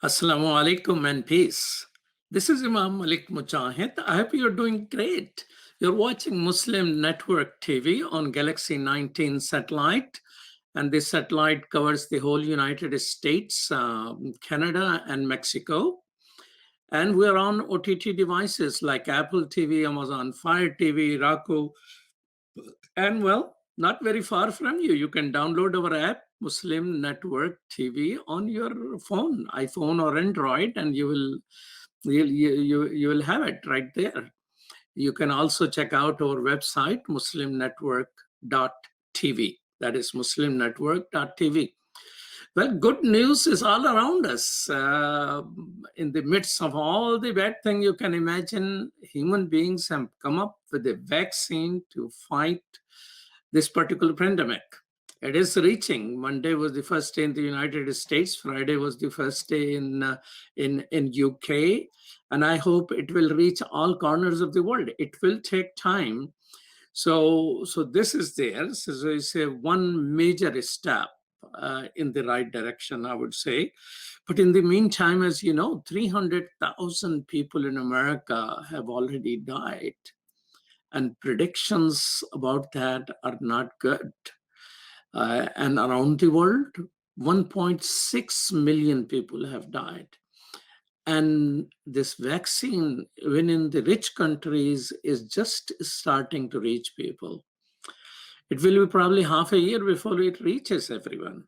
Assalamu alaikum and peace. This is Imam Malik Mujahid. I hope you're doing great. You're watching Muslim Network TV on Galaxy 19 satellite, and this satellite covers the whole United States, Canada, and Mexico. And we're on OTT devices like Apple TV, Amazon Fire TV, Roku, and well, not very far from you. You can download our app, Muslim Network TV, on your phone, iPhone or Android, and you will have it right there. You can also check out our website, muslimnetwork.tv. That is muslimnetwork.tv. Well, good news is all around us. In the midst of all the bad thing you can imagine, human beings have come up with a vaccine to fight this particular pandemic. It is reaching. Monday was the first day in the United States. Friday was the first day in UK, and I hope it will reach all corners of the world. It will take time. So this is there. So it's a one major step in the right direction, I would say. But in the meantime, as you know, 300,000 people in America have already died, and predictions about that are not good. And around the world, 1.6 million people have died. And this vaccine, even in the rich countries, is just starting to reach people. It will be probably half a year before it reaches everyone.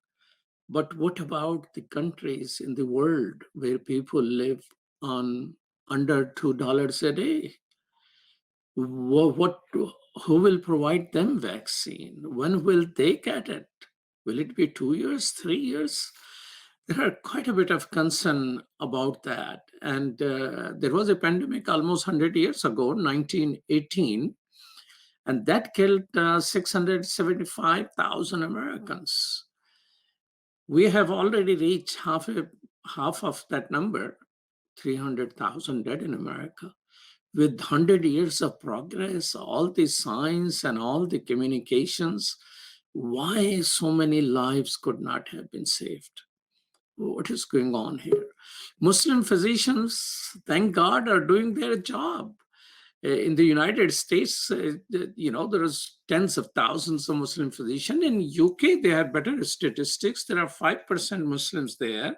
But what about the countries in the world where people live on under $2 a day? What, who will provide them vaccine? When will they get it? Will it be 2 years, 3 years? There are quite a bit of concern about that. And there was a pandemic almost 100 years ago, 1918, and that killed 675,000 Americans. We have already reached half of that number, 300,000 dead in America. With 100 years of progress, all the science and all the communications, why so many lives could not have been saved? What is going on here? Muslim physicians, thank God, are doing their job. In the United States, there's tens of thousands of Muslim physicians. In UK, they have better statistics. There are 5% Muslims there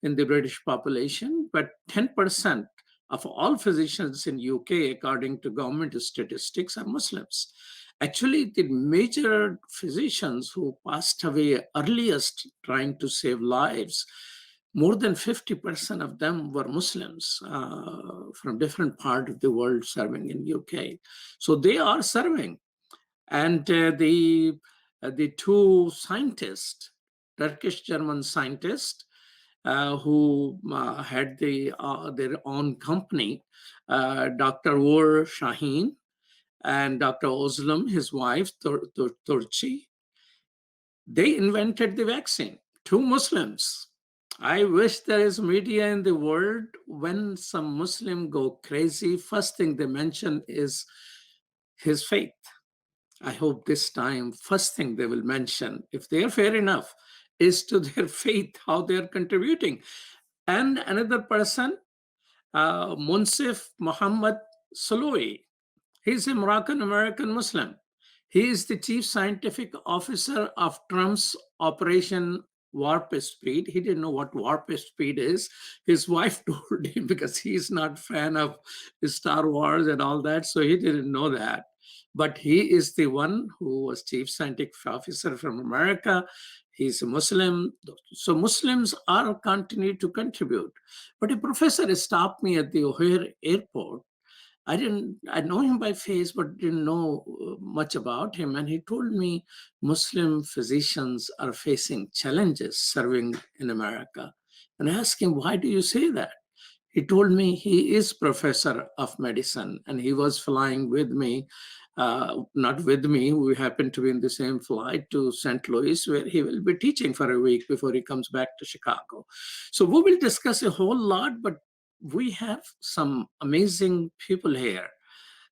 in the British population, but 10% of all physicians in UK, according to government statistics, are Muslims. Actually, the major physicians who passed away earliest trying to save lives, more than 50% of them were Muslims from different parts of the world serving in UK. So they are serving. And the two scientists, Turkish-German scientists, who had their own company, Dr. Shaheen and Dr. Oslam, his wife, Turchi, they invented the vaccine. Two Muslims. I wish there is media in the world. When some Muslim go crazy, first thing they mention is his faith. I hope this time, first thing they will mention, if they are fair enough, is to their faith, how they are contributing. And another person, Munsif Muhammad Saloui. He's a Moroccan American Muslim. He is the chief scientific officer of Trump's Operation Warp Speed. He didn't know what warp speed is. His wife told him because he's not a fan of Star Wars and all that, so he didn't know that. But he is the one who was chief scientific officer from America. He's a Muslim. So Muslims are continue to contribute. But a professor stopped me at the O'Hare airport. I know him by face, but didn't know much about him. And he told me Muslim physicians are facing challenges serving in America. And I asked him, why do you say that? He told me he is professor of medicine and he was flying with me, not with me, we happen to be in the same flight to St. Louis, where he will be teaching for a week before he comes back to Chicago. So we will discuss a whole lot, but we have some amazing people here.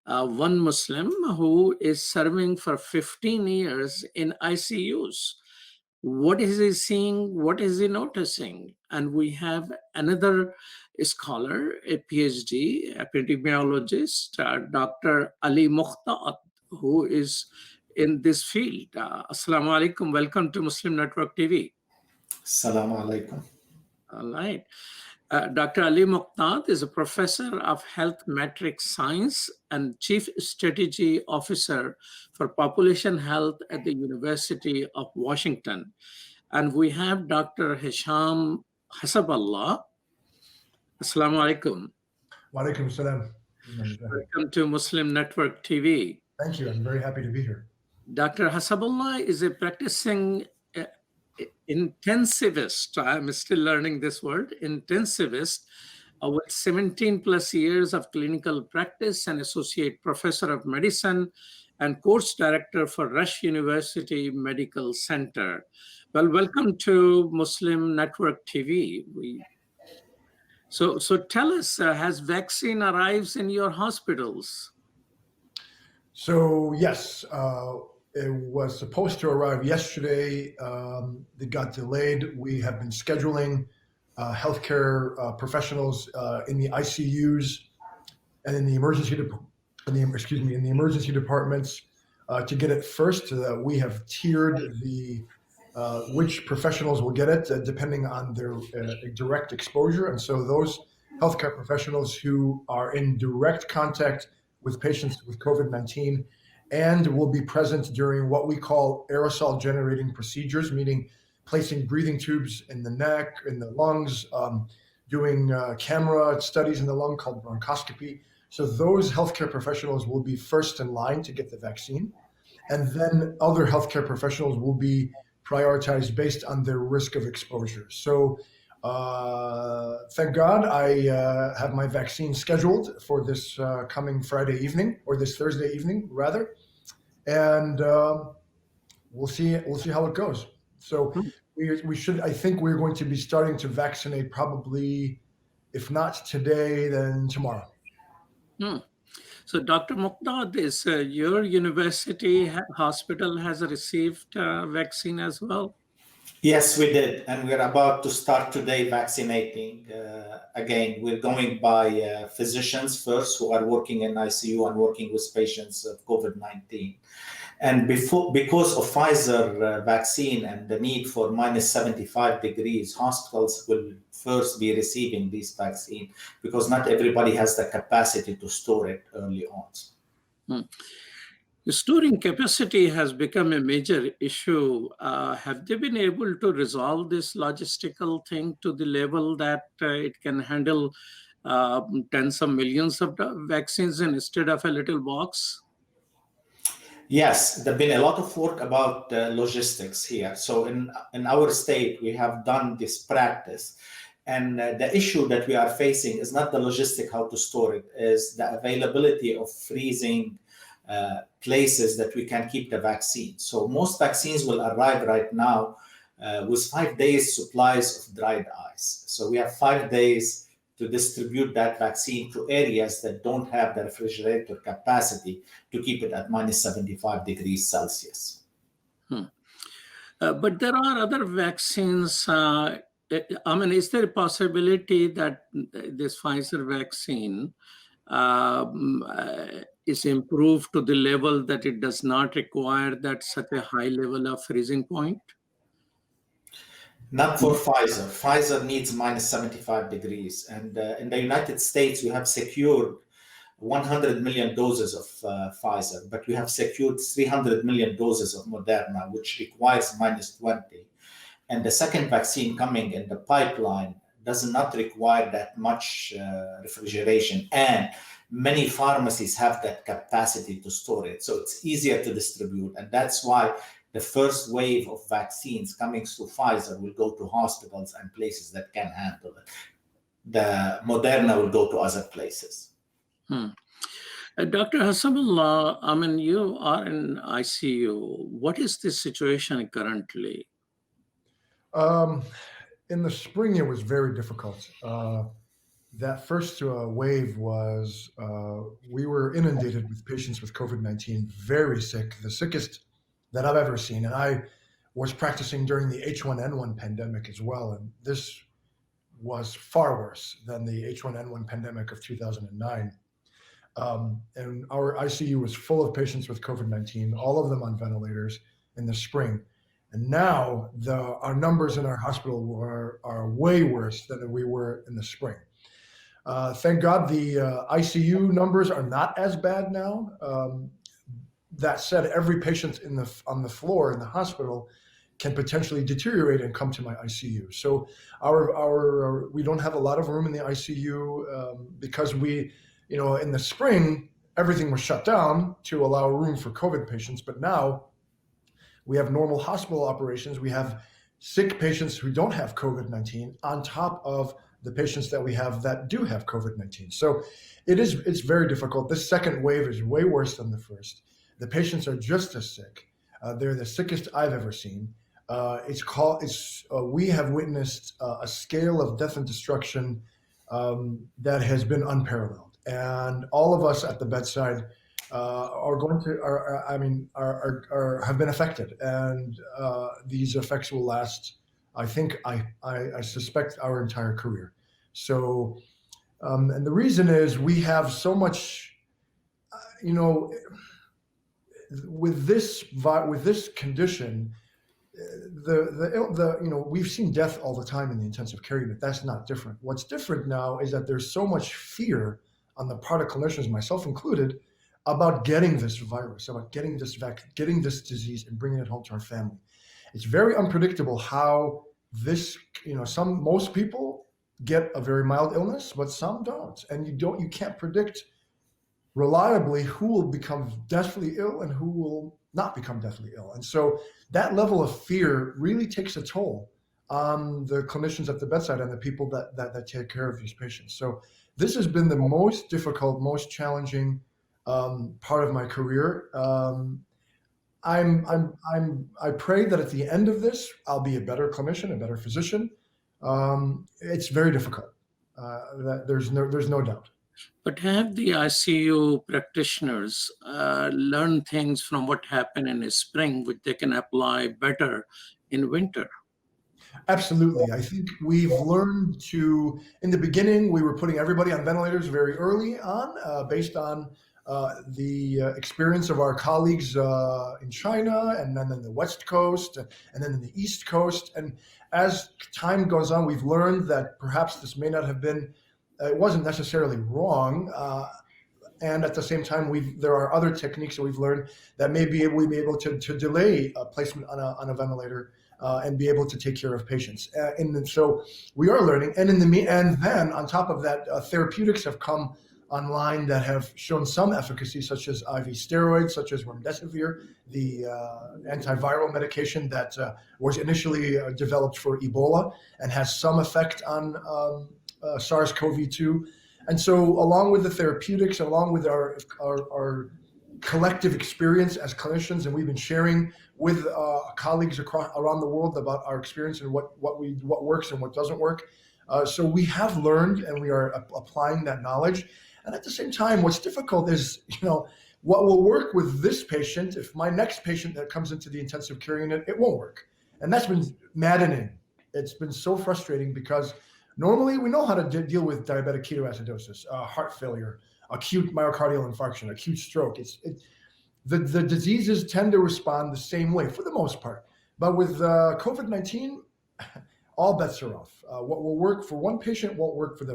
One Muslim who is serving for 15 years in ICUs. What is he seeing? What is he noticing? And we have another scholar, a PhD epidemiologist, Dr. Ali Mokdad, who is in this field. Assalamu alaikum. Welcome to Muslim Network TV. Assalamu alaikum. All right. Dr. Ali Mokdad is a professor of health metrics science and chief strategy officer for population health at the University of Washington. And we have Dr. Hesham Hassaballa. Assalamu alaikum. Wa alaikum salam. Welcome to Muslim Network TV. Thank you. I'm very happy to be here. Dr. Hassaballa is a practicing intensivist. I'm still learning this word, intensivist, with 17 plus years of clinical practice and associate professor of medicine and course director for Rush University Medical Center. Well, welcome to Muslim Network TV. So tell us, has vaccine arrived in your hospitals? So yes, it was supposed to arrive yesterday. It got delayed. We have been scheduling healthcare professionals in the ICUs and in the emergency departments to get it first. We have tiered the which professionals will get it depending on their direct exposure, and so those healthcare professionals who are in direct contact with patients with COVID-19 and will be present during what we call aerosol generating procedures, meaning placing breathing tubes in the neck, in the lungs, doing camera studies in the lung called bronchoscopy. So those healthcare professionals will be first in line to get the vaccine. And then other healthcare professionals will be prioritized based on their risk of exposure. So thank God I have my vaccine scheduled for this coming Friday evening, or this Thursday evening rather, and we'll see how it goes. So we should. I think we're going to be starting to vaccinate probably, if not today, then tomorrow. So, Dr. Mokdad, is your university hospital has received vaccine as well? Yes, we did. And we're about to start today vaccinating. Again, we're going by physicians first who are working in ICU and working with patients of COVID-19. And because of Pfizer vaccine and the need for minus 75 degrees, hospitals will first be receiving this vaccine because not everybody has the capacity to store it early on. The storing capacity has become a major issue. Have they been able to resolve this logistical thing to the level that it can handle tens of millions of vaccines instead of a little box? Yes, there's been a lot of work about logistics here. So in our state, we have done this practice. And the issue that we are facing is not the logistic, how to store it, is the availability of freezing places that we can keep the vaccine. So most vaccines will arrive right now with 5 days supplies of dried ice. So we have 5 days to distribute that vaccine to areas that don't have the refrigerator capacity to keep it at minus 75 degrees Celsius. But there are other vaccines. Is there a possibility that this Pfizer vaccine is improved to the level that it does not require that such a high level of freezing point? Not for Pfizer. Pfizer needs minus 75 degrees. And in the United States, we have secured 100 million doses of Pfizer, but we have secured 300 million doses of Moderna, which requires minus 20. And the second vaccine coming in the pipeline does not require that much refrigeration. And many pharmacies have that capacity to store it. So it's easier to distribute. And that's why the first wave of vaccines coming through Pfizer will go to hospitals and places that can handle it. The Moderna will go to other places. Dr. Hassaballa, you are in ICU. What is the situation currently? In the spring, it was very difficult. That first wave was, we were inundated with patients with COVID-19, very sick, the sickest that I've ever seen. And was practicing during the H1N1 pandemic as well. And this was far worse than the H1N1 pandemic of 2009. And our ICU was full of patients with COVID-19, all of them on ventilators in the spring. And now our numbers in our hospital are way worse than we were in the spring. Thank God the ICU numbers are not as bad now. That said, every patient on the floor in the hospital can potentially deteriorate and come to my ICU. So we don't have a lot of room in the ICU because in the spring, everything was shut down to allow room for COVID patients. But now we have normal hospital operations. We have sick patients who don't have COVID-19 on top of the patients that we have that do have COVID-19. So it's very difficult. This second wave is way worse than the first. The patients are just as sick. They're the sickest I've ever seen. We have witnessed a scale of death and destruction that has been unparalleled. And all of us at the bedside have been affected. And these effects will last, I suspect, our entire career. So, and the reason is we have so much, with this condition, we've seen death all the time in the intensive care unit. That's not different. What's different now is that there's so much fear on the part of clinicians, myself included, about getting this virus, about getting this getting this disease and bringing it home to our family. It's very unpredictable how this, most people get a very mild illness, but some don't. And you can't predict reliably who will become deathly ill and who will not become deathly ill. And so that level of fear really takes a toll on the clinicians at the bedside and the people that take care of these patients. So this has been the most difficult, most challenging part of my career. I pray that at the end of this, I'll be a better clinician, a better physician. It's very difficult. There's no doubt. But have the ICU practitioners learned things from what happened in the spring, which they can apply better in winter? Absolutely. I think we've learned in the beginning, we were putting everybody on ventilators very early on, based on the experience of our colleagues in China, and then in the West Coast, and then in the East Coast. And as time goes on, we've learned that perhaps this may not have been, it wasn't necessarily wrong. And at the same time, there are other techniques that we've learned that we may be able to delay placement on a ventilator and be able to take care of patients. And so we are learning. And then on top of that, therapeutics have come online that have shown some efficacy, such as IV steroids, such as remdesivir, the antiviral medication that was initially developed for Ebola and has some effect on SARS-CoV-2. And so along with the therapeutics, along with our collective experience as clinicians, and we've been sharing with colleagues around the world about our experience and what works and what doesn't work. So we have learned, and we are applying that knowledge. And at the same time, what's difficult is, what will work with this patient, if my next patient that comes into the intensive care unit, it won't work. And that's been maddening. It's been so frustrating because normally we know how to deal with diabetic ketoacidosis, heart failure, acute myocardial infarction, acute stroke. The diseases tend to respond the same way for the most part. But with COVID-19, all bets are off. What will work for one patient won't work for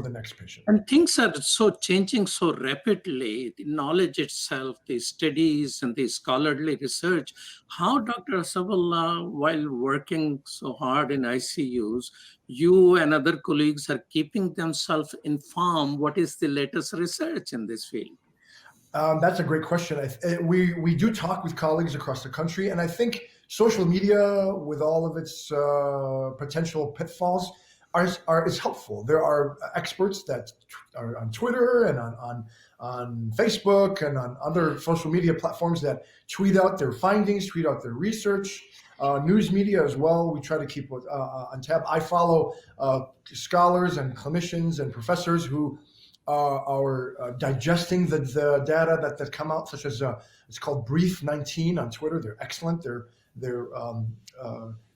the next patient. And things are so changing so rapidly. The knowledge itself, the studies and the scholarly research. How, Dr. Hassaballa, while working so hard in ICUs, you and other colleagues are keeping themselves informed? What is the latest research in this field? That's a great question. We do talk with colleagues across the country, and I think social media, with all of its potential pitfalls, is helpful. There are experts that are on Twitter and on Facebook and on other social media platforms that tweet out their findings, tweet out their research. News media as well. We try to keep on tab. I follow scholars and clinicians and professors who are digesting the data that come out, such as it's called Brief 19 on Twitter. They're excellent.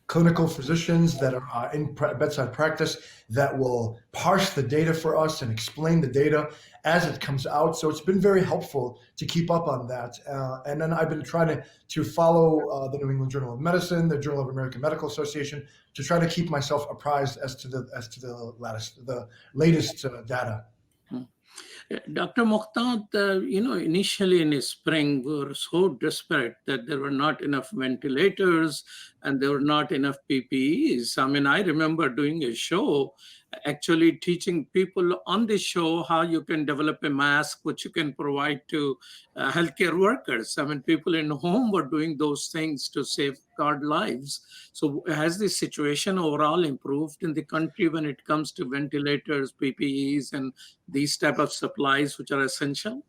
clinical physicians that are in bedside practice that will parse the data for us and explain the data as it comes out. So it's been very helpful to keep up on that. And then I've been trying to follow the New England Journal of Medicine, the Journal of American Medical Association, to try to keep myself apprised as to the latest data. Dr. Mokdad, initially in the spring, we were so desperate that there were not enough ventilators and there were not enough PPEs. I mean, I remember doing a show, actually teaching people on the show how you can develop a mask, which you can provide to healthcare workers. I mean, people in home were doing those things to safeguard lives. So has the situation overall improved in the country when it comes to ventilators, PPEs, and these type of supplies which are essential?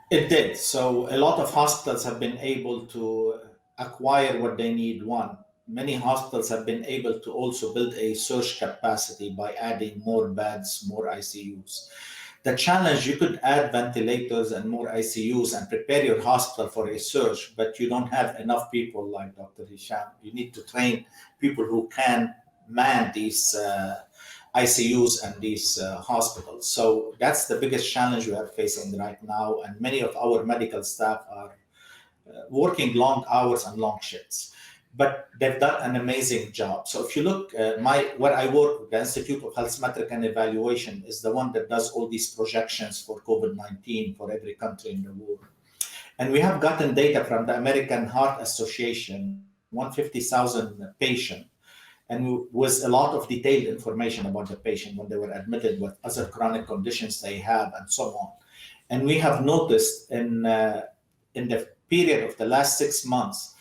It did. So a lot of hospitals have been able to acquire what they need. One, many hospitals have been able to also build a surge capacity by adding more beds, more ICUs. The challenge, you could add ventilators and more ICUs and prepare your hospital for a surge, but you don't have enough people like Dr. Hesham. You need to train people who can man these ICUs and these hospitals. So that's the biggest challenge we are facing right now. And many of our medical staff are working long hours and long shifts. But they've done an amazing job. So if you look, where I work, the Institute of Health Metric and Evaluation is the one that does all these projections for COVID-19 for every country in the world. And we have gotten data from the American Heart Association, 150,000 patients, and with a lot of detailed information about the patient when they were admitted, what other chronic conditions they have, and so on. And we have noticed in the period of the last 6 months,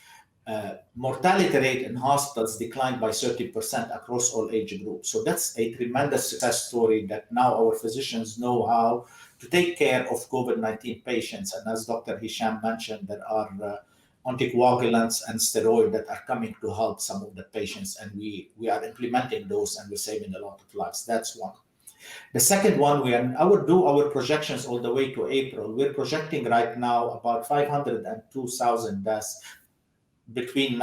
mortality rate in hospitals declined by 30% across all age groups. So that's a tremendous success story that now our physicians know how to take care of COVID-19 patients. And as Dr. Hesham mentioned, there are anticoagulants and steroids that are coming to help some of the patients, and we are implementing those, and we're saving a lot of lives. That's one. The second one, we do our projections all the way to April. We're projecting right now about 502,000 deaths between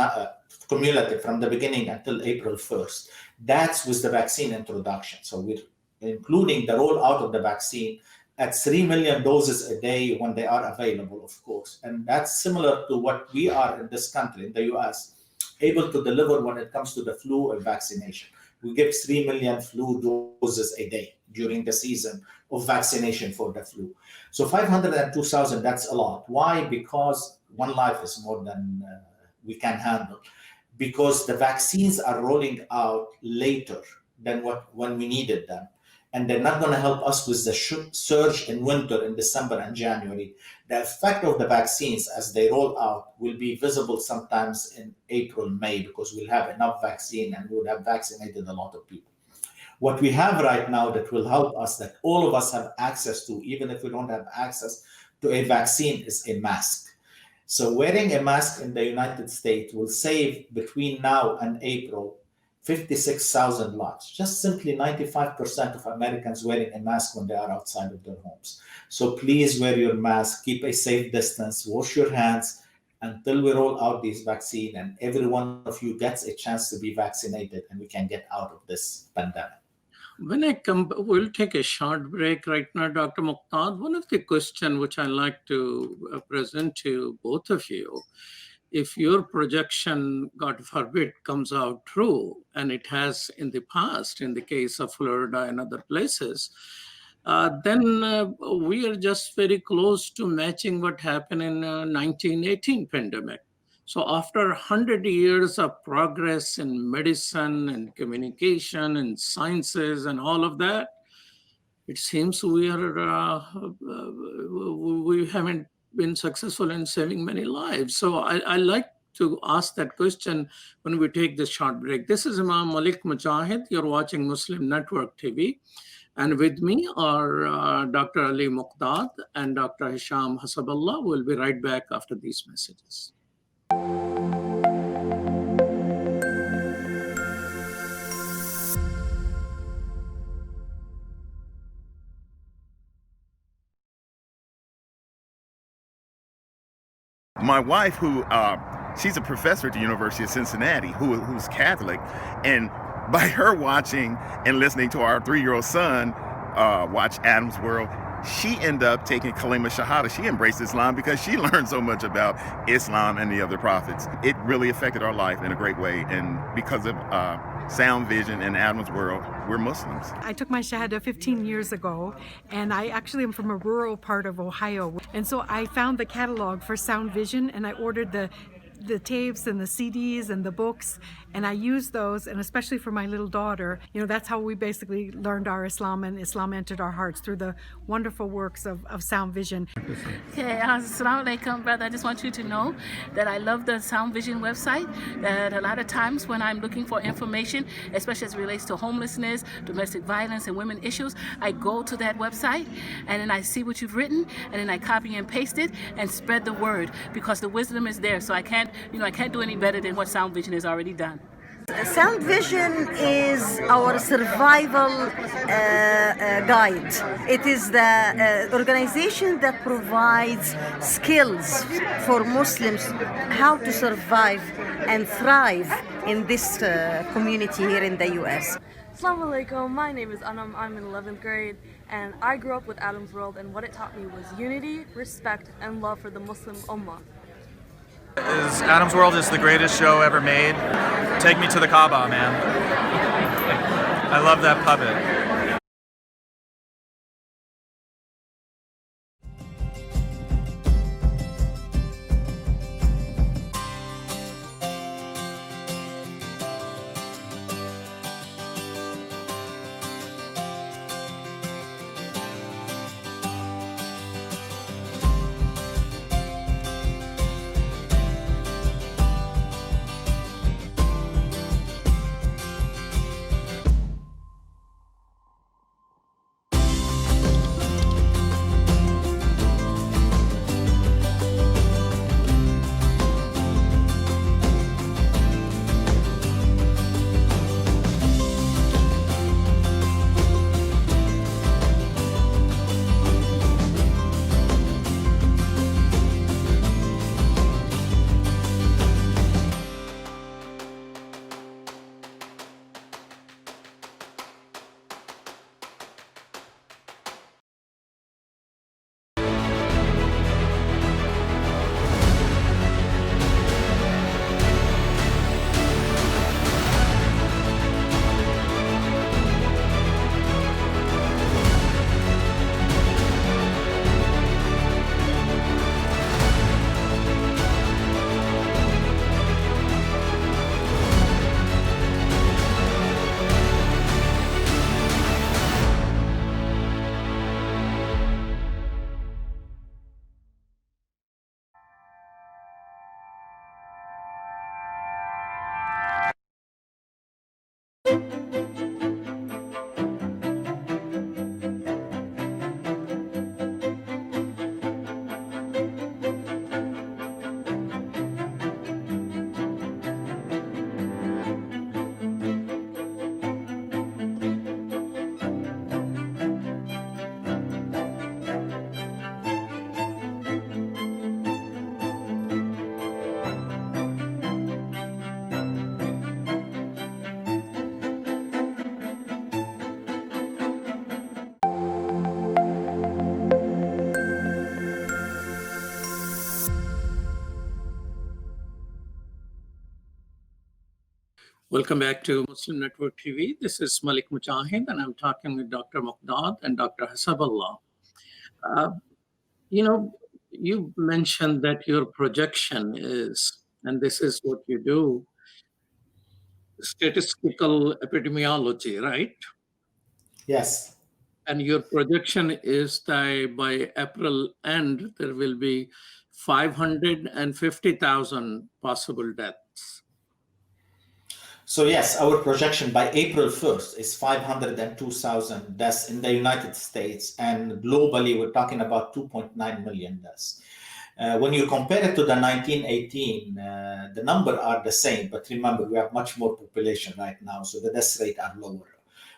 cumulative from the beginning until April 1st. That's with the vaccine introduction. So we're including the rollout of the vaccine at 3 million doses a day when they are available, of course. And that's similar to what we are in this country, in the US, able to deliver when it comes to the flu and vaccination. We give 3 million flu doses a day during the season of vaccination for the flu. So 502,000, that's a lot. Why? Because one life is more than we can handle. Because the vaccines are rolling out later than when we needed them. And they're not going to help us with the surge in winter in December and January. The effect of the vaccines as they roll out will be visible sometimes in April, May, because we'll have enough vaccine and we'll have vaccinated a lot of people. What we have right now that will help us, that all of us have access to, even if we don't have access to a vaccine, is a mask. So wearing a mask in the United States will save between now and April 56,000 lives. Just simply 95% of Americans wearing a mask when they are outside of their homes. So please wear your mask, keep a safe distance, wash your hands until we roll out this vaccine and every one of you gets a chance to be vaccinated and we can get out of this pandemic. When I come, we'll take a short break right now, Dr. Mokdad. One of the questions which I like to present to both of you, if your projection, God forbid, comes out true, and it has in the past, in the case of Florida and other places, then we are just very close to matching what happened in 1918 pandemic. So after 100 years of progress in medicine and communication and sciences and all of that, it seems we haven't been successful in saving many lives. So I like to ask that question when we take this short break. This is Imam Malik Mujahid. You're watching Muslim Network TV. And with me are Dr. Ali Mokdad and Dr. Hesham Hassaballa. We'll be right back after these messages. My wife, who she's a professor at the University of Cincinnati who's Catholic, and by her watching and listening to our 3-year-old son watch Adam's World, she ended up taking Kalima Shahada. She embraced Islam because she learned so much about Islam and the other prophets. It really affected our life in a great way, and because of Sound Vision and Adam's World, we're Muslims. I took my Shahada 15 years ago, and I actually am from a rural part of Ohio. And so I found the catalog for Sound Vision, and I ordered the tapes and the CDs and the books, and I used those, and especially for my little daughter, that's how we basically learned our Islam, and Islam entered our hearts through the wonderful works of Sound Vision. Okay, assalamu alaikum, brother. I just want you to know that I love the Sound Vision website, that a lot of times when I'm looking for information, especially as it relates to homelessness, domestic violence, and women issues, I go to that website, and then I see what you've written, and then I copy and paste it and spread the word, because the wisdom is there, so I can't do any better than what Sound Vision has already done. Sound Vision is our survival guide. It is the organization that provides skills for Muslims how to survive and thrive in this community here in the US. Assalamu alaikum, my name is Anam, I'm in 11th grade, and I grew up with Adam's World, and what it taught me was unity, respect, and love for the Muslim Ummah. Adam's World is the greatest show ever made. Take me to the Kaaba, man. I love that puppet. Welcome back to Muslim Network TV. This is Malik Mujahid, and I'm talking with Dr. Mokdad and Dr. Hassaballa. You mentioned that your projection is, and this is what you do, statistical epidemiology, right? Yes. And your projection is that by April end, there will be 550,000 possible deaths. So yes, our projection by April 1st is 502,000 deaths in the United States, and globally we're talking about 2.9 million deaths. When you compare it to the 1918, the number are the same, but remember we have much more population right now, so the death rate are lower.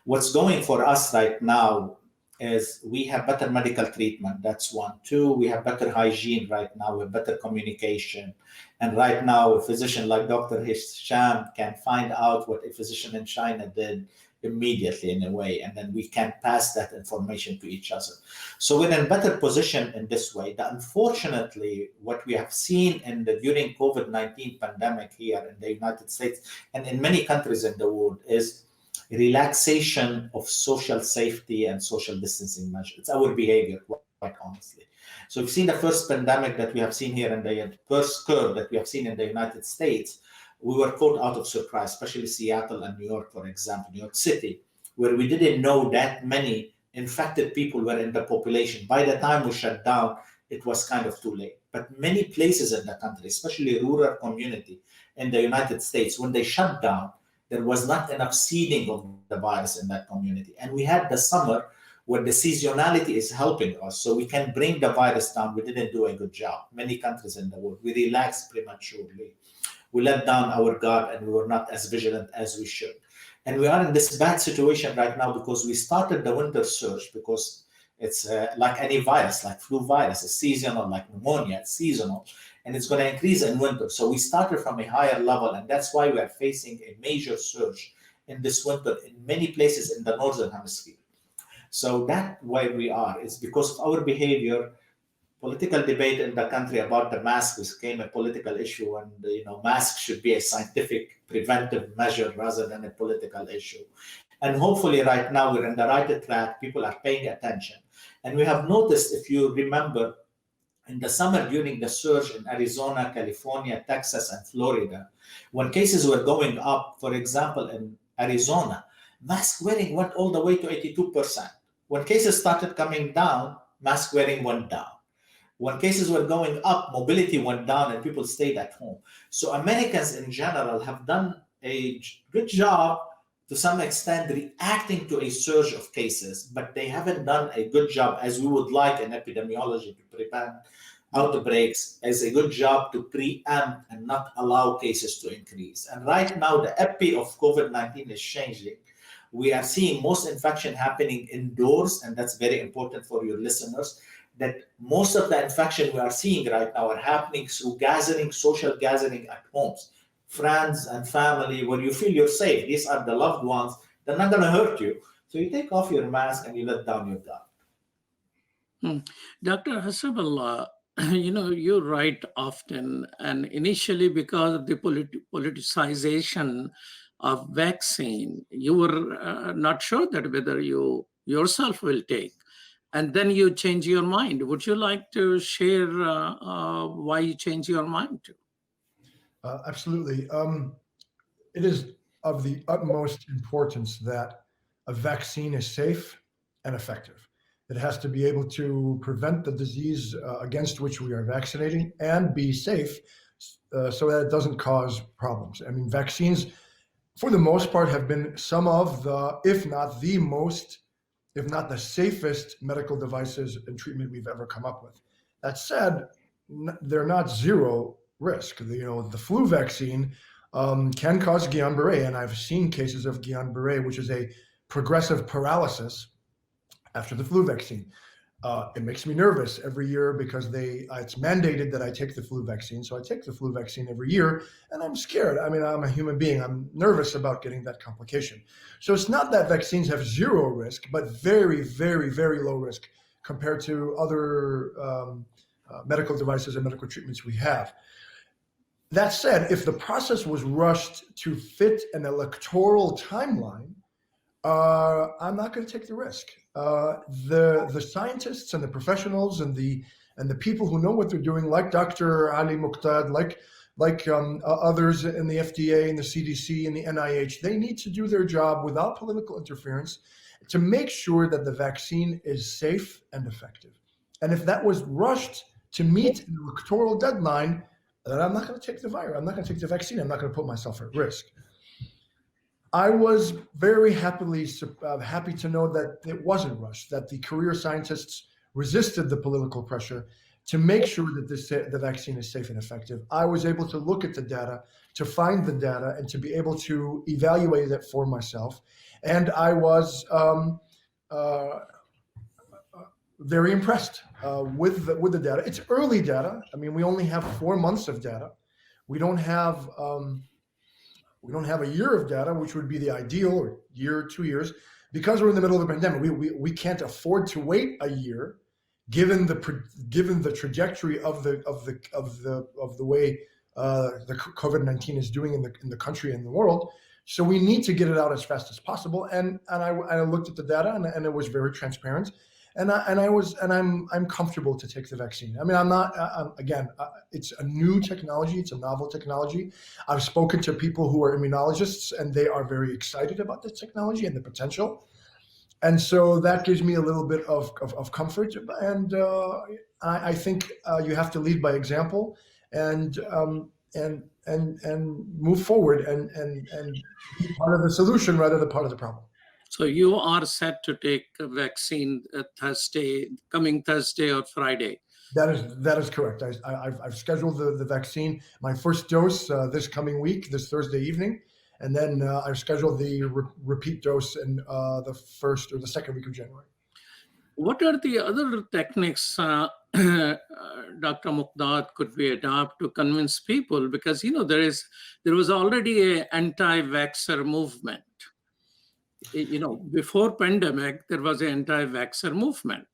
What's going for us right now is we have better medical treatment. That's one. Two, we have better hygiene right now. We have better communication. And right now, a physician like Dr. Hesham can find out what a physician in China did immediately in a way, and then we can pass that information to each other. So we're in a better position in this way. Unfortunately, what we have seen during COVID-19 pandemic here in the United States and in many countries in the world is relaxation of social safety and social distancing measures. It's our behavior, quite honestly. So we've seen the first pandemic that we have seen here in the first curve that we have seen in the United States. We were caught out of surprise, especially Seattle and New York, for example, New York City, where we didn't know that many infected people were in the population. By the time we shut down, it was kind of too late. But many places in the country, especially rural community in the United States, when they shut down, there was not enough seeding of the virus in that community. And we had the summer where the seasonality is helping us, so we can bring the virus down. We didn't do a good job. Many countries in the world, we relaxed prematurely. We let down our guard and we were not as vigilant as we should. And we are in this bad situation right now because we started the winter surge, because it's like any virus, like flu virus, it's seasonal, like pneumonia, it's seasonal, and it's going to increase in winter. So we started from a higher level, and that's why we are facing a major surge in this winter in many places in the Northern Hemisphere. So that's why we are. It's because of our behavior. Political debate in the country about the mask became a political issue, and masks should be a scientific preventive measure rather than a political issue. And hopefully right now we're in the right track. People are paying attention. And we have noticed, if you remember, in the summer during the surge in Arizona, California, Texas, and Florida, when cases were going up, for example, in Arizona, mask wearing went all the way to 82%. When cases started coming down, mask wearing went down. When cases were going up, mobility went down and people stayed at home. So Americans in general have done a good job to some extent reacting to a surge of cases, but they haven't done a good job, as we would like in epidemiology, to prevent outbreaks, as a good job to preempt and not allow cases to increase. And right now, the epi of COVID-19 is changing. We are seeing most infection happening indoors, and that's very important for your listeners, that most of the infection we are seeing right now are happening through gathering, social gathering at homes, friends and family, where you feel you're safe. These are the loved ones. They're not going to hurt you. So you take off your mask and you let down your guard. Dr. Hassaballa, you write often, and initially because of the politicization of vaccine, you were not sure that whether you yourself will take. And then you change your mind. Would you like to share why you change your mind too? Absolutely. It is of the utmost importance that a vaccine is safe and effective. It has to be able to prevent the disease against which we are vaccinating and be safe so that it doesn't cause problems. I mean, vaccines, for the most part, have been some of the, if not the safest medical devices and treatment we've ever come up with. That said, they're not zero risk. The flu vaccine can cause Guillain-Barré, and I've seen cases of Guillain-Barré, which is a progressive paralysis after the flu vaccine. It makes me nervous every year because it's mandated that I take the flu vaccine. So I take the flu vaccine every year, and I'm scared. I mean, I'm a human being. I'm nervous about getting that complication. So it's not that vaccines have zero risk, but very, very, very low risk compared to other medical devices and medical treatments we have. That said, if the process was rushed to fit an electoral timeline, I'm not going to take the risk. The scientists and the professionals and the people who know what they're doing, like Dr. Ali Mokdad, like others in the FDA and the CDC and the NIH, they need to do their job without political interference to make sure that the vaccine is safe and effective. And if that was rushed to meet an electoral deadline, then I'm not going to take the virus. I'm not going to take the vaccine. I'm not going to put myself at risk. I was very happy to know that it wasn't rushed, that the career scientists resisted the political pressure to make sure that the vaccine is safe and effective. I was able to look at the data, to find the data, and to be able to evaluate it for myself. And I was very impressed with the data. It's early data. I mean, we only have 4 months of data. We don't have a year of data, which would be the ideal, or year, 2 years, because we're in the middle of the pandemic. We can't afford to wait a year, given the trajectory of the way the COVID-19 is doing in the country and the world. So we need to get it out as fast as possible. And I looked at the data, and it was very transparent. And I'm comfortable to take the vaccine. I mean, I'm not, again, it's a new technology. It's a novel technology. I've spoken to people who are immunologists, and they are very excited about this technology and the potential. And so that gives me a little bit of comfort. And I think you have to lead by example and move forward and be part of the solution rather than part of the problem. So you are set to take a vaccine coming Thursday or Friday. That is correct. I've scheduled the vaccine, my first dose this coming week, this Thursday evening, and then I've scheduled the repeat dose in the first or the second week of January. What are the other techniques, Dr. Mokdad, could we adopt to convince people? Because there was already an anti-vaxxer movement. Before pandemic, there was an anti-vaxxer movement.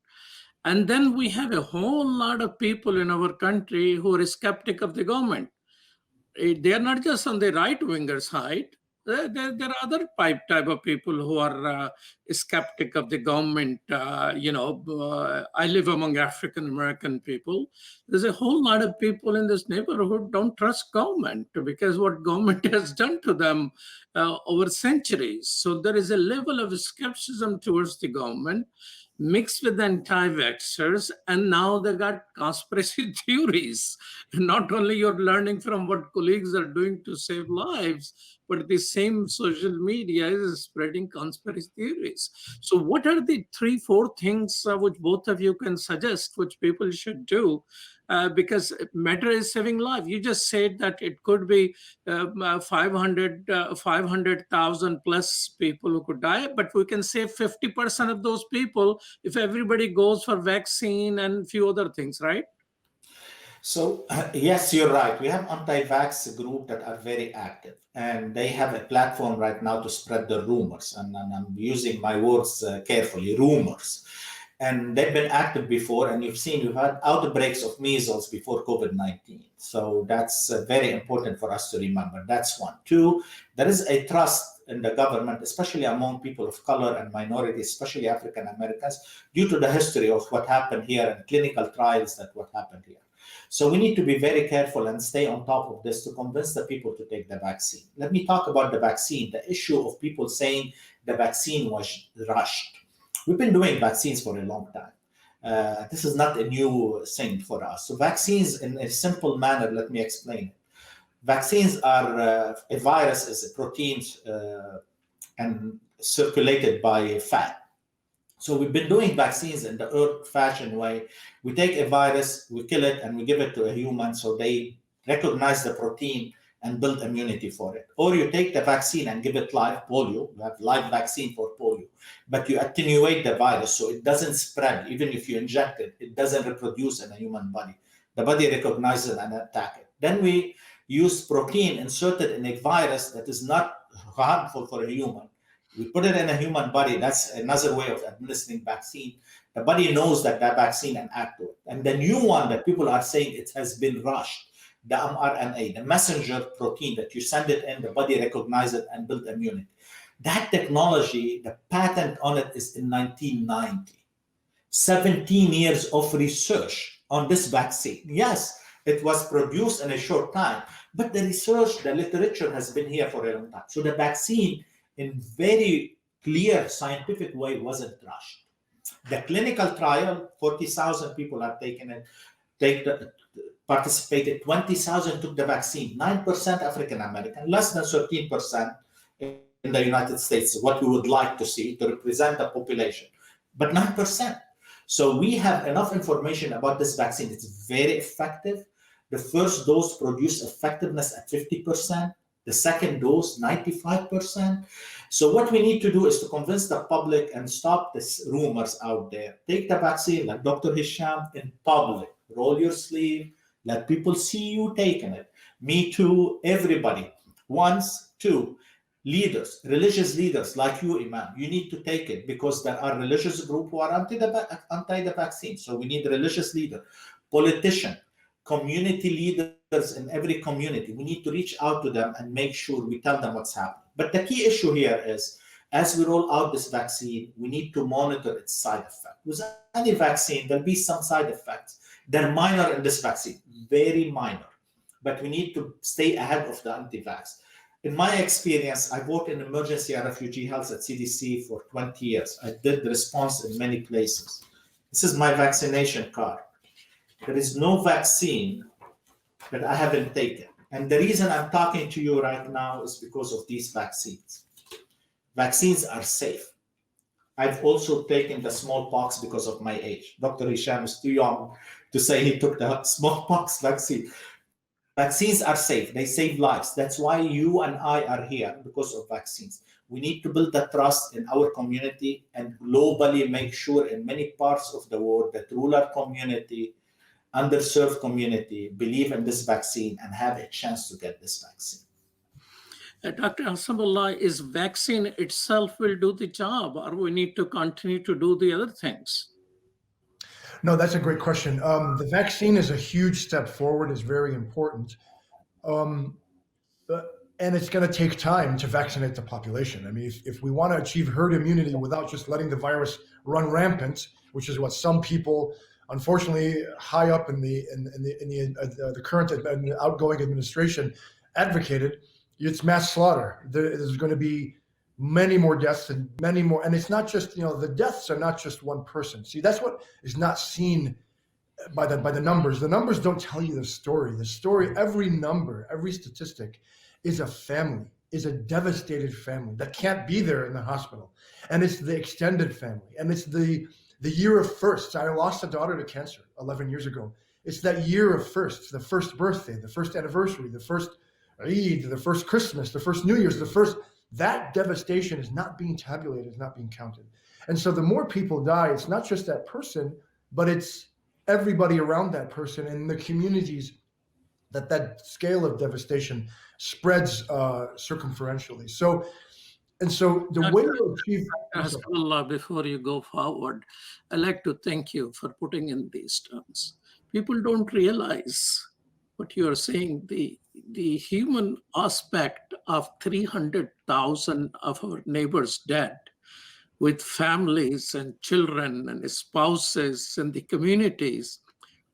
And then we have a whole lot of people in our country who are skeptic of the government. They are not just on the right-winger side. There are other type of people who are skeptic of the government. I live among African-American people. There's a whole lot of people in this neighborhood who don't trust government because what government has done to them over centuries. So there is a level of skepticism towards the government mixed with anti-vaxxers, and now they got conspiracy theories. Not only you're learning from what colleagues are doing to save lives, but the same social media is spreading conspiracy theories. So what are the 3-4 things which both of you can suggest which people should do? Because matter is saving life. You just said that it could be 500,000 plus people who could die, but we can save 50% of those people if everybody goes for vaccine and few other things, right? So yes, you're right. We have anti-vax group that are very active, and they have a platform right now to spread the rumors. And I'm using my words carefully, rumors. And they've been active before, and you've seen we've had outbreaks of measles before COVID-19. So that's very important for us to remember. That's one. 2, there is a trust in the government, especially among people of color and minorities, especially African Americans, due to the history of what happened here and clinical trials that what happened here. So we need to be very careful and stay on top of this to convince the people to take the vaccine. Let me talk about the vaccine, the issue of people saying the vaccine was rushed. We've been doing vaccines for a long time. This is not a new thing for us. So vaccines, in a simple manner, let me explain. Vaccines are, a virus is a protein and circulated by fat. So we've been doing vaccines in the old-fashioned way. We take a virus, we kill it, and we give it to a human so they recognize the protein and build immunity for it. Or you take the vaccine and give it live polio. You have live vaccine for polio, but you attenuate the virus so it doesn't spread. Even if you inject it, it doesn't reproduce in a human body. The body recognizes it and attacks it. Then we use protein inserted in a virus that is not harmful for a human. We put it in a human body. That's another way of administering vaccine. The body knows that vaccine and act to it. And the new one that people are saying it has been rushed, the mRNA, the messenger protein that you send it in, the body recognizes it and build immunity. That technology, the patent on it is in 1990. 17 years of research on this vaccine. Yes, it was produced in a short time, but the research, the literature has been here for a long time. So the vaccine, in very clear scientific way, wasn't rushed. The clinical trial, 40,000 people are taken it, participated, 20,000 took the vaccine, 9% African American, less than 13% in the United States, what we would like to see to represent the population, but 9%. So we have enough information about this vaccine. It's very effective. The first dose produced effectiveness at 50%. The second dose, 95%. So what we need to do is to convince the public and stop these rumors out there. Take the vaccine, like Dr. Hesham, in public. Roll your sleeve. Let people see you taking it. Me too, everybody. Once, two, leaders, religious leaders like you, Imam, you need to take it because there are religious groups who are anti the vaccine. So we need religious leaders, politicians, community leaders in every community. We need to reach out to them and make sure we tell them what's happening. But the key issue here is, as we roll out this vaccine, we need to monitor its side effects. With any vaccine, there'll be some side effects. They're minor in this vaccine, very minor. But we need to stay ahead of the anti-vax. In my experience, I worked in emergency and refugee health at CDC for 20 years. I did the response in many places. This is my vaccination card. There is no vaccine that I haven't taken. And the reason I'm talking to you right now is because of these vaccines. Vaccines are safe. I've also taken the smallpox because of my age. Dr. Hesham is too young to say he took the smallpox vaccine. Vaccines are safe. They save lives. That's why you and I are here, because of vaccines. We need to build the trust in our community and globally make sure in many parts of the world that rural community, underserved community believe in this vaccine and have a chance to get this vaccine. Dr. Hassaballa, is vaccine itself will do the job, or we need to continue to do the other things? No, that's a great question. The vaccine is a huge step forward, is very important. And it's going to take time to vaccinate the population. I mean, if we want to achieve herd immunity without just letting the virus run rampant, which is what some people, unfortunately, high up in the current and outgoing administration advocated, it's mass slaughter. There's going to be many more deaths and many more. And it's not just, the deaths are not just one person. See, that's what is not seen by the numbers. The numbers don't tell you the story. The story, every number, every statistic is a family, is a devastated family that can't be there in the hospital. And it's the extended family. And it's the year of firsts. I lost a daughter to cancer 11 years ago. It's that year of firsts, the first birthday, the first anniversary, the first Eid, the first Christmas, the first New Year's, that devastation is not being tabulated, is not being counted. And so the more people die, it's not just that person, but it's everybody around that person and the communities that scale of devastation spreads circumferentially. So the way to achieve... Hassaballa, before you go forward, I'd like to thank you for putting in these terms. People don't realize what you are saying, the human aspect of 300,000 of our neighbors dead, with families and children and spouses and the communities,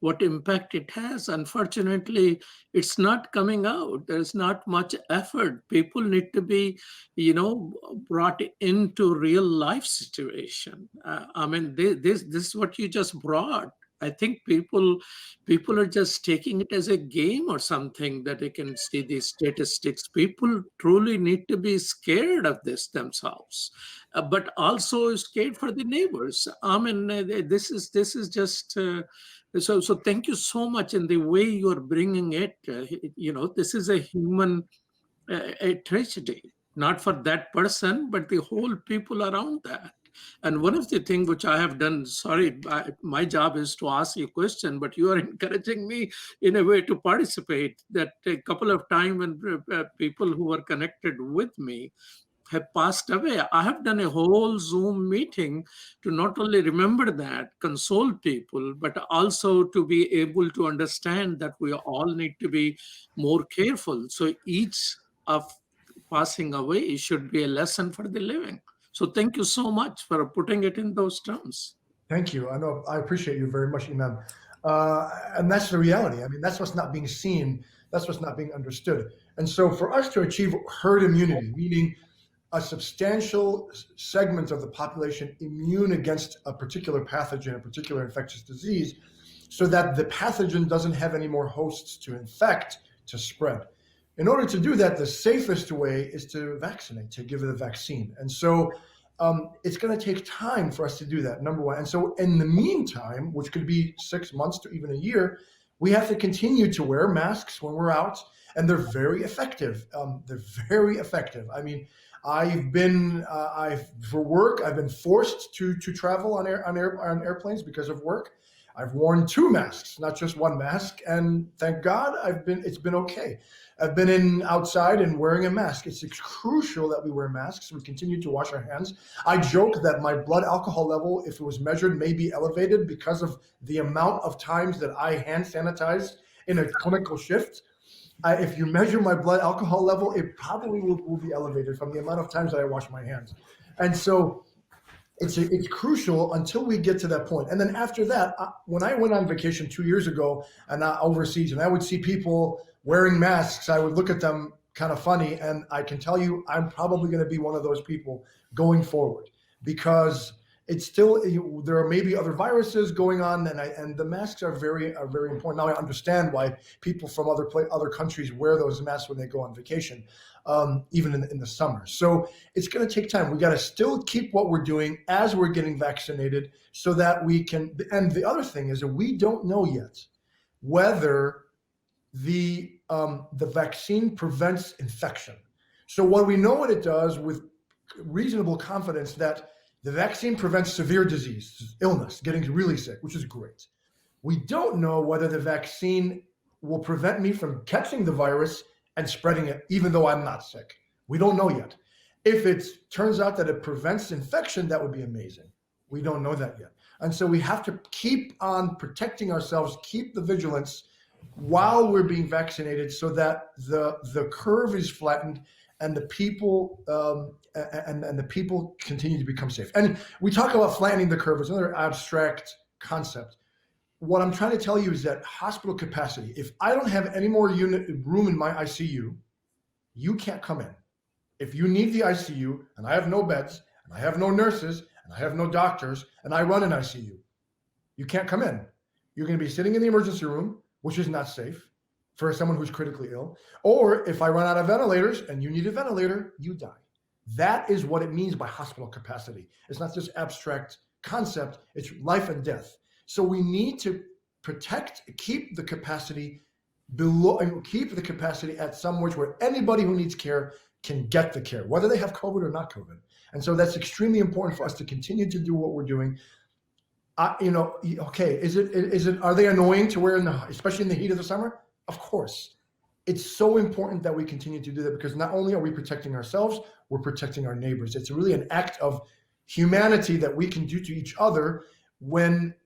what impact it has. Unfortunately, it's not coming out. There's not much effort. People need to be, brought into real life situation. This is what you just brought. I think people are just taking it as a game or something, that they can see these statistics. People truly need to be scared of this themselves, but also scared for the neighbors. This is just so. Thank you so much in the way you are bringing it. This is a human a tragedy, not for that person, but the whole people around that. And one of the things which I have done, my job is to ask you a question, but you are encouraging me in a way to participate. That a couple of times when people who were connected with me have passed away, I have done a whole Zoom meeting to not only remember that, console people, but also to be able to understand that we all need to be more careful. So each of passing away should be a lesson for the living. So thank you so much for putting it in those terms. Thank you. I appreciate you very much, Imam. And that's the reality. I mean, that's what's not being seen. That's what's not being understood. And so for us to achieve herd immunity, meaning a substantial segment of the population immune against a particular pathogen, a particular infectious disease, so that the pathogen doesn't have any more hosts to infect, to spread. In order to do that, the safest way is to vaccinate, to give the vaccine. And so it's going to take time for us to do that, number one. And so in the meantime, which could be 6 months to even a year, We have to continue to wear masks when we're out, and they're very effective. They're very effective. I mean, for work, I've been forced to travel on airplanes because of work. I've worn 2 masks, not just 1 mask, and thank God it's been okay. I've been outside and wearing a mask. It's crucial that we wear masks. We continue to wash our hands. I joke that my blood alcohol level, if it was measured, may be elevated because of the amount of times that I hand sanitized in a clinical shift. If you measure my blood alcohol level, it probably will be elevated from the amount of times that I wash my hands. And so it's crucial until we get to that point. And then after that, when I went on vacation 2 years ago and overseas, and I would see people wearing masks, I would look at them kind of funny. And I can tell you, I'm probably going to be one of those people going forward, because it's still, there are maybe other viruses going on, and the masks are very important. Now I understand why people from other countries wear those masks when they go on vacation, even in the summer. So it's going to take time. We got to still keep what we're doing as we're getting vaccinated, so that we can. And the other thing is that we don't know yet whether the vaccine prevents infection. So what we know what it does with reasonable confidence, that the vaccine prevents severe disease, illness, getting really sick, which is great. We don't know whether the vaccine will prevent me from catching the virus and spreading it, even though I'm not sick. We don't know yet. If it turns out that it prevents infection, that would be amazing. We don't know that yet. And so we have to keep on protecting ourselves, keep the vigilance while we're being vaccinated, so that the curve is flattened and the people and the people continue to become safe. And we talk about flattening the curve as another abstract concept. What I'm trying to tell you is that hospital capacity, if I don't have any more room in my ICU, you can't come in. If you need the ICU and I have no beds and I have no nurses and I have no doctors and I run an ICU, you can't come in. You're going to be sitting in the emergency room, which is not safe for someone who's critically ill. Or if I run out of ventilators and you need a ventilator, you die. That is what it means by hospital capacity. It's not just abstract concept, it's life and death. So we need to keep the capacity at somewhere where anybody who needs care can get the care, whether they have COVID or not COVID. And so that's extremely important for us to continue to do what we're doing. Okay, are they annoying to wear especially in the heat of the summer? Of course. It's so important that we continue to do that, because not only are we protecting ourselves, we're protecting our neighbors. It's really an act of humanity that we can do to each other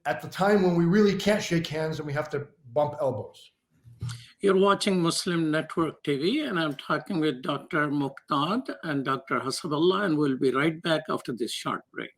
at the time when we really can't shake hands and we have to bump elbows. You're watching Muslim Network TV, and I'm talking with Dr. Mokdad and Dr. Hassaballa, and we'll be right back after this short break.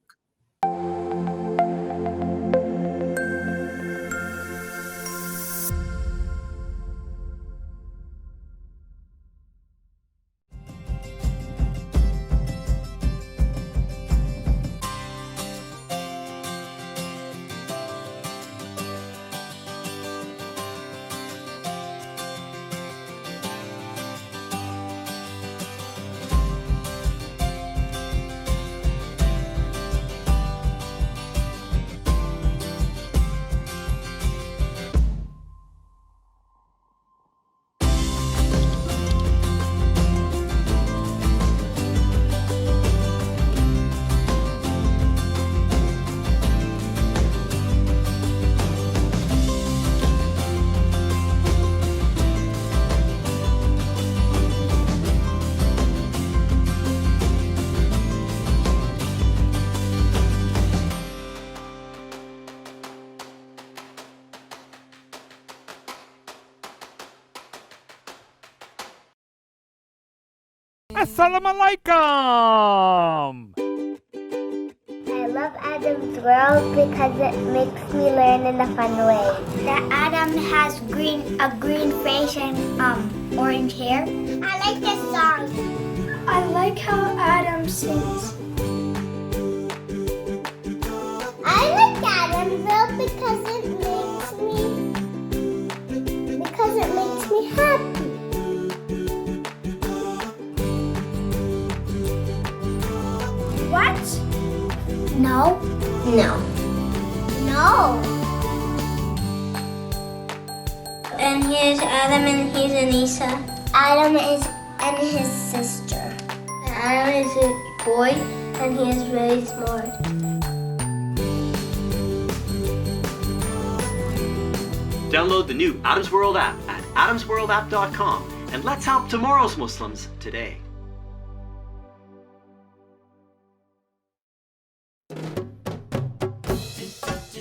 Assalamu alaikum! I love Adam's World because it makes me learn in a fun way. That Adam has a green face and orange hair. I like this song. I like how Adam sings. I like Adam's World because it makes me happy. What? No. No. No. And here's Adam and here's Anissa. Adam is and his sister. Adam is a boy and he is very smart. Download the new Adam's World app at adamsworldapp.com and let's help tomorrow's Muslims today.